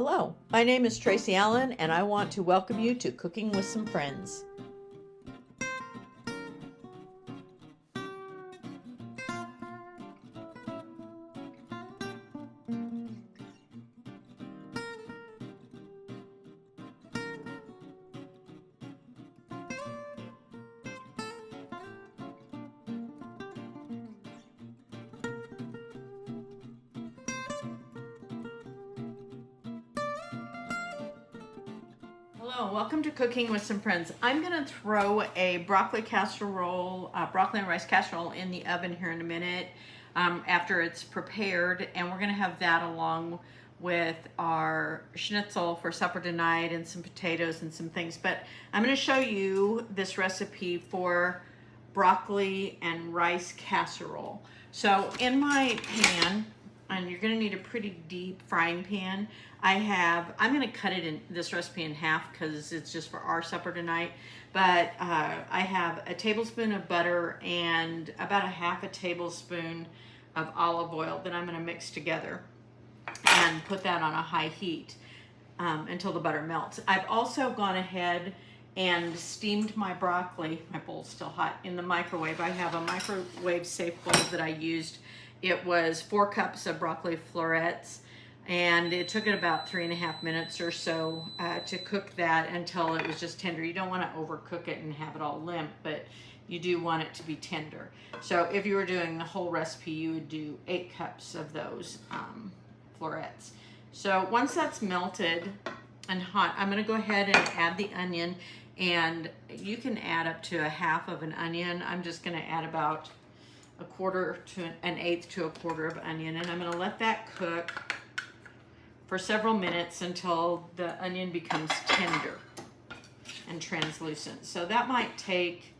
Hello, my name is Tracy Allen and I want to welcome you to Cooking with Some Friends. Hello, welcome to Cooking with Some Friends. I'm going to throw a broccoli casserole, broccoli and rice casserole in the oven here in a minute after it's prepared, and we're going to have that along with our schnitzel for supper tonight and some potatoes and some things. But I'm going to show you this recipe for broccoli and rice casserole. So in my pan, and you're going to need a pretty deep frying pan. I'm going to cut it in this recipe in half because it's just for our supper tonight. But I have a tablespoon of butter and about a half a tablespoon of olive oil that I'm going to mix together and put that on a high heat until the butter melts. I've also gone ahead and steamed my broccoli. My bowl's still hot in the microwave. I have a microwave safe bowl that I used. It was 4 cups of broccoli florets, and it took it about 3.5 minutes or so to cook that until it was just tender. You don't want to overcook it and have it all limp, but you do want it to be tender. So if you were doing the whole recipe, you would do 8 cups of those florets. So once that's melted and hot, I'm going to go ahead and add the onion, and you can add up to a half of an onion. I'm just going to add about a quarter to an eighth to a quarter of onion, and I'm going to let that cook for several minutes until the onion becomes tender and translucent. So that might take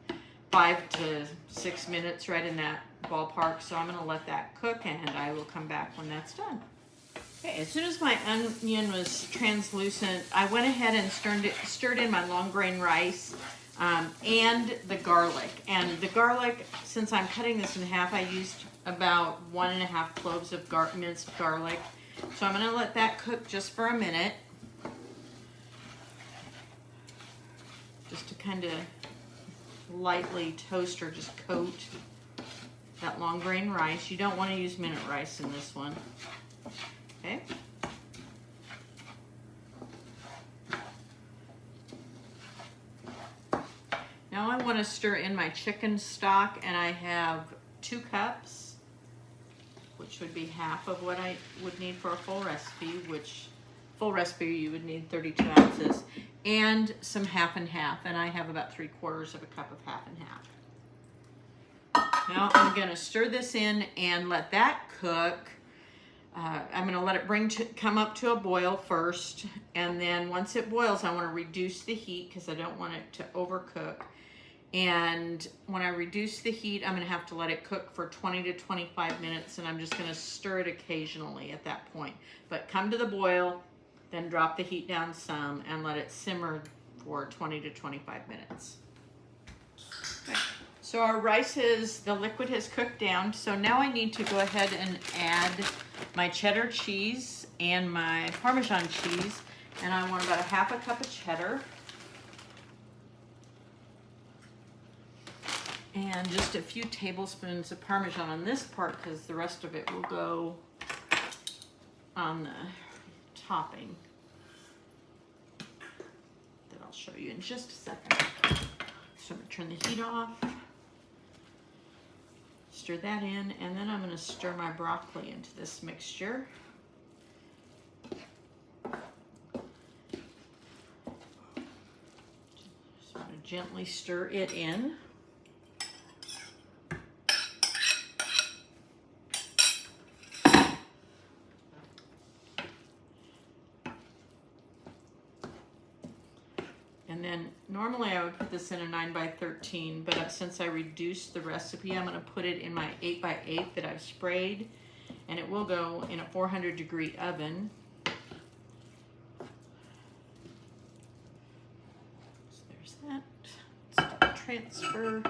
5 to 6 minutes, right in that ballpark. So I'm going to let that cook, and I will come back when that's done. Okay, as soon as my onion was translucent, I went ahead and stirred in my long grain rice and the garlic. And the garlic, since I'm cutting this in half, I used about 1.5 cloves of minced garlic. So I'm going to let that cook just for a minute, just to kind of lightly toast or just coat that long grain rice. You don't want to use minute rice in this one. Okay. Now I want to stir in my chicken stock, and I have 2 cups, which would be half of what I would need for a full recipe, which full recipe you would need 32 ounces, and some half and half, and I have about 3/4 of a cup of half and half. Now I'm going to stir this in and let that cook. I'm going to let it come up to a boil first, and then once it boils, I want to reduce the heat because I don't want it to overcook. And when I reduce the heat, I'm going to have to let it cook for 20 to 25 minutes, and I'm just going to stir it occasionally at that point. But come to the boil, then drop the heat down some and let it simmer for 20 to 25 minutes. Okay. So our the liquid has cooked down, so now I need to go ahead and add my cheddar cheese and my Parmesan cheese, and I want about 1/2 cup of cheddar. And just a few tablespoons of Parmesan on this part because the rest of it will go on the topping that I'll show you in just a second. So I'm going to turn the heat off, stir that in, and then I'm going to stir my broccoli into this mixture. Just want to gently stir it in. And then normally I would put this in a 9x13, but since I reduced the recipe, I'm going to put it in my 8x8 that I've sprayed, and it will go in a 400-degree oven. So there's that. Let's transfer.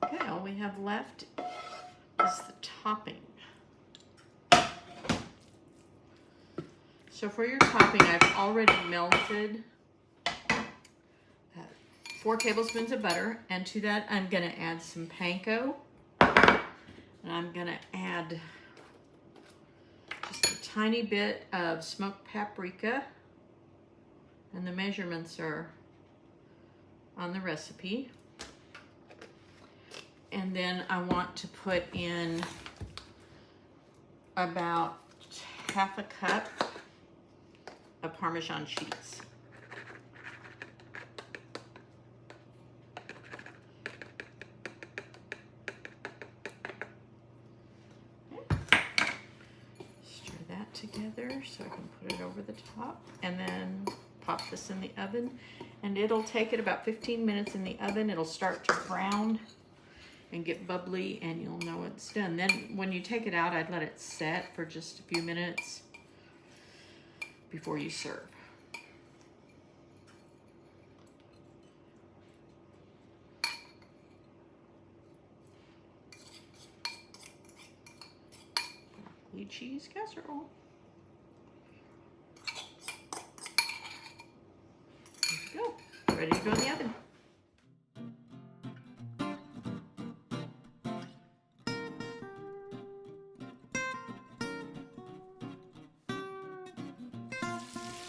Okay, all we have left is the topping. So for your topping, I've already melted 4 tablespoons of butter, and to that I'm going to add some panko, and I'm going to add just a tiny bit of smoked paprika, and the measurements are on the recipe. And then I want to put in about half a cup of Parmesan cheese. Stir that together so I can put it over the top, and then pop this in the oven, and it'll take it about 15 minutes in the oven. It'll start to brown and get bubbly, and you'll know it's done. Then when you take it out, I'd let it set for just a few minutes before you serve. Broccoli cheese casserole. There you go. Ready to go in the oven.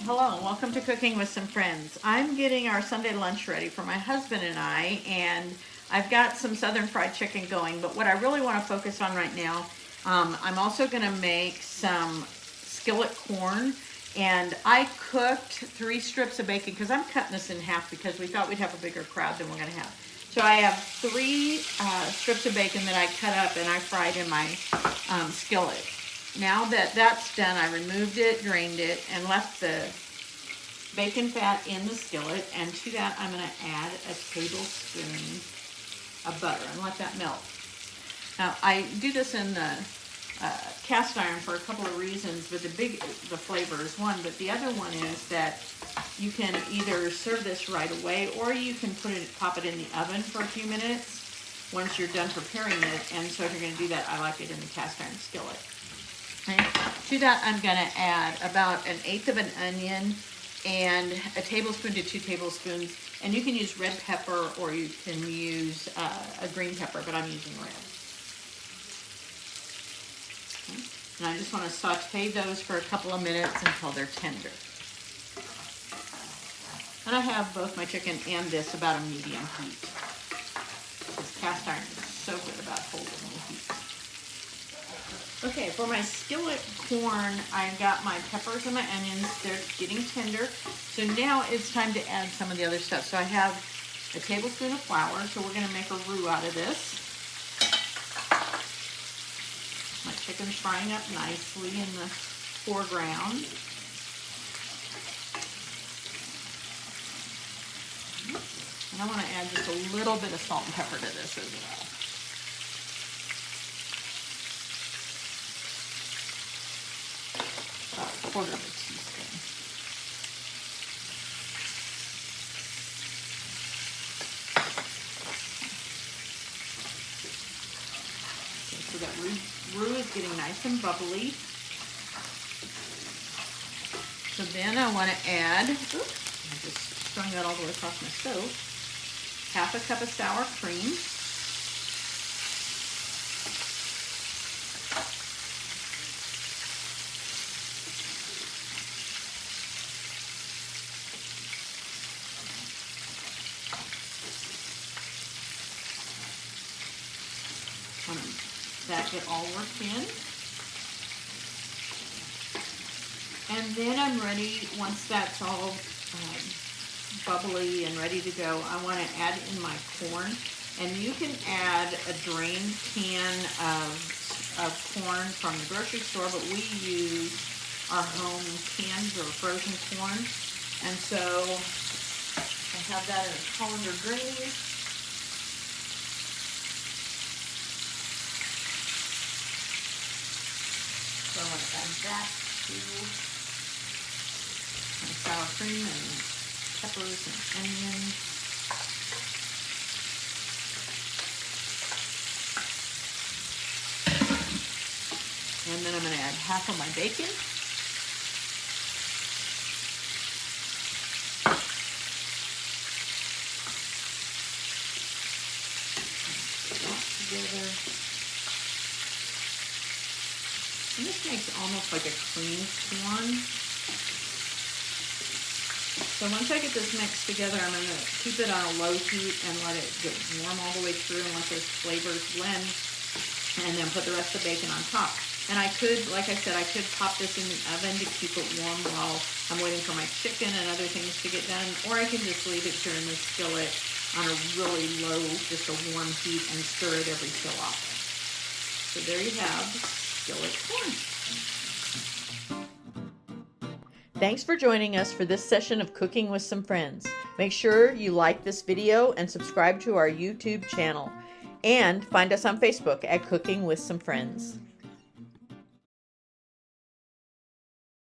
Hello, and welcome to Cooking with Some Friends. I'm getting our Sunday lunch ready for my husband and I, and I've got some southern fried chicken going, but what I really want to focus on right now, I'm also going to make some skillet corn, and I cooked 3 strips of bacon because I'm cutting this in half because we thought we'd have a bigger crowd than we're going to have. So I have 3 strips of bacon that I cut up and I fried in my skillet. Now that that's done, I removed it, drained it, and left the bacon fat in the skillet. And to that, I'm going to add a tablespoon of butter and let that melt. Now, I do this in the cast iron for a couple of reasons, but the flavor is one, but the other one is that you can either serve this right away, or you can pop it in the oven for a few minutes once you're done preparing it. And so if you're going to do that, I like it in the cast iron skillet. Okay. To that, I'm going to add about 1/8 of an onion and a tablespoon to 2 tablespoons. And you can use red pepper or you can use a green pepper, but I'm using red. Okay. And I just want to saute those for a couple of minutes until they're tender. And I have both my chicken and this about a medium heat. This cast iron is so good about holding the heat. Okay, for my skillet corn, I've got my peppers and my onions. They're getting tender. So now it's time to add some of the other stuff. So I have a tablespoon of flour, so we're going to make a roux out of this. My chicken's frying up nicely in the foreground. And I want to add just a little bit of salt and pepper to this as well. About 1/4 of a teaspoon. Okay, so that roux is getting nice and bubbly. So then I want to add, I'm just throwing that all the way across my stove, 1/2 cup of sour cream. That get all worked in. And then I'm ready, once that's all bubbly and ready to go, I want to add in my corn. And you can add a drained can of corn from the grocery store, but we use our home cans or frozen corn. And so I have that in a colander green. So I want to add that to my sour cream and peppers and onions. And then I'm going to add half of my bacon. Together. And this makes almost like a cream corn. So once I get this mixed together, I'm going to keep it on a low heat and let it get warm all the way through and let those flavors blend. And then put the rest of the bacon on top. And I could, like I said, I could pop this in the oven to keep it warm while I'm waiting for my chicken and other things to get done. Or I can just leave it here in the skillet on a really low, just a warm heat and stir it every so often. So there you have skillet corn. Thanks for joining us for this session of Cooking with Some Friends. Make sure you like this video and subscribe to our YouTube channel. And find us on Facebook at Cooking with Some Friends.